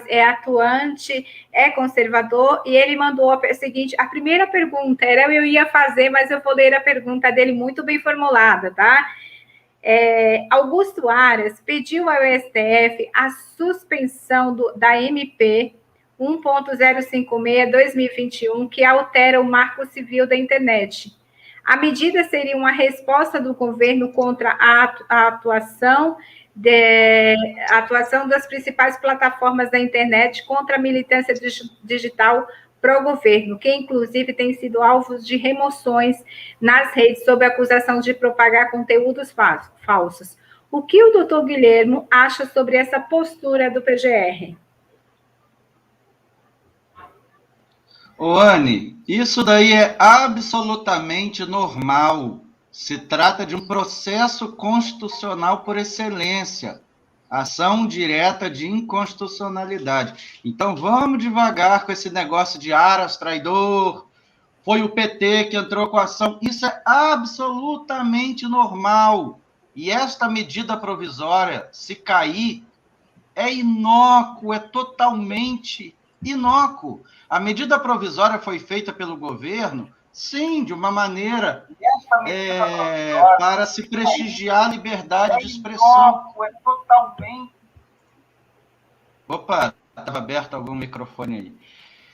é atuante, é conservador, e ele mandou a seguinte, a primeira pergunta, eu ia fazer, mas eu vou ler a pergunta dele muito bem formulada, tá? Augusto Aras pediu ao STF a suspensão da MP 1.056/2021, que altera o Marco Civil da Internet. A medida seria uma resposta do governo contra a atuação das principais plataformas da internet contra a militância digital pró-governo, que inclusive tem sido alvos de remoções nas redes sob acusação de propagar conteúdos falsos. O que o doutor Guilherme acha sobre essa postura do PGR? Ô, Anne, isso daí é absolutamente normal. Se trata de um processo constitucional por excelência, ação direta de inconstitucionalidade. Então, vamos devagar com esse negócio de Aras traidor, foi o PT que entrou com a ação. Isso é absolutamente normal. E esta medida provisória, se cair, é inócuo, é totalmente inócuo. A medida provisória foi feita pelo governo, sim, de uma maneira para se prestigiar a liberdade de expressão. É totalmente... Opa, estava aberto algum microfone aí.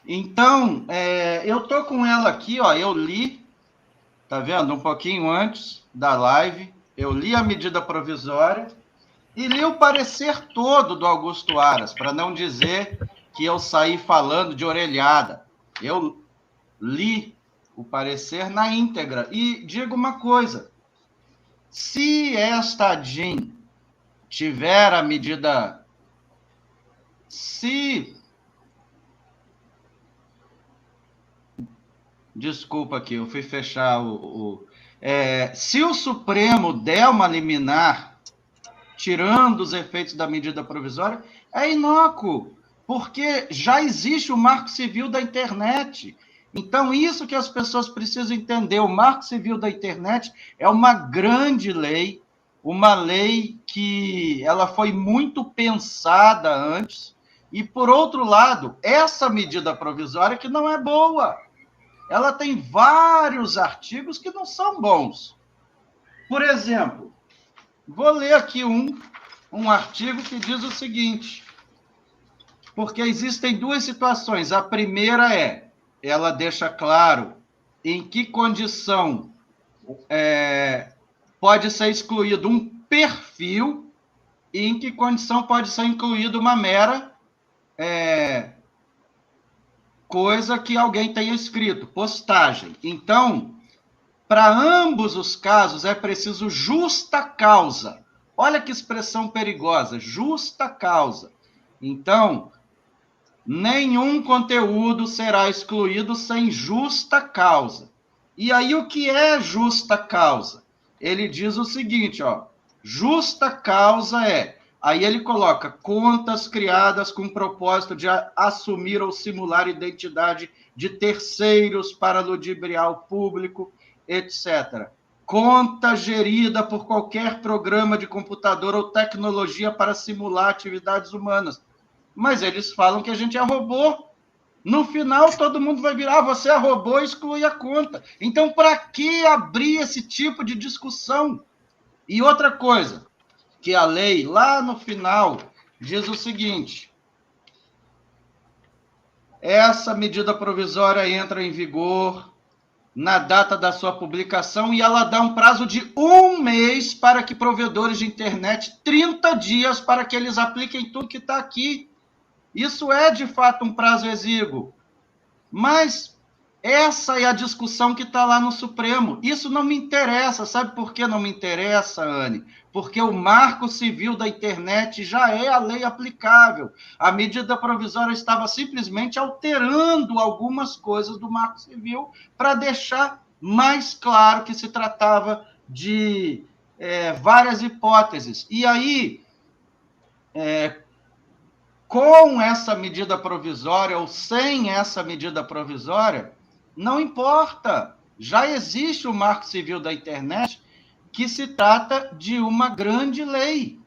Então, eu estou com ela aqui, ó, eu li, tá vendo? Um pouquinho antes da live, eu li a medida provisória e li o parecer todo do Augusto Aras, para não dizer que eu saí falando de orelhada. Eu li o parecer na íntegra. E digo uma coisa, se esta DIN tiver a medida... Desculpa aqui, eu fui fechar se o Supremo der uma liminar, tirando os efeitos da medida provisória, é inócuo, porque já existe o Marco Civil da Internet. Então, isso que as pessoas precisam entender, o Marco Civil da Internet é uma grande lei, uma lei que ela foi muito pensada antes, e, por outro lado, essa medida provisória que não é boa, ela tem vários artigos que não são bons. Por exemplo, vou ler aqui um artigo que diz o seguinte, porque existem duas situações. A primeira ela deixa claro em que condição pode ser excluído um perfil e em que condição pode ser incluído uma mera coisa que alguém tenha escrito, postagem. Então, para ambos os casos é preciso justa causa. Olha que expressão perigosa, justa causa. Então, nenhum conteúdo será excluído sem justa causa. E aí, o que é justa causa? Ele diz o seguinte, ó, justa causa aí ele coloca contas criadas com o propósito de assumir ou simular identidade de terceiros para ludibriar o público, etc. Conta gerida por qualquer programa de computador ou tecnologia para simular atividades humanas. Mas eles falam que a gente é robô. No final, todo mundo vai virar, você é robô e exclui a conta. Então, para que abrir esse tipo de discussão? E outra coisa, que a lei, lá no final, diz o seguinte, essa medida provisória entra em vigor na data da sua publicação e ela dá um prazo de 1 mês para que provedores de internet, 30 dias para que eles apliquem tudo que está aqui. Isso é, de fato, um prazo exíguo. Mas essa é a discussão que está lá no Supremo. Isso não me interessa. Sabe por que não me interessa, Anne? Porque o Marco Civil da Internet já é a lei aplicável. A medida provisória estava simplesmente alterando algumas coisas do Marco Civil para deixar mais claro que se tratava de várias hipóteses. E aí, com essa medida provisória ou sem essa medida provisória, não importa. Já existe o Marco Civil da Internet, que se trata de uma grande lei.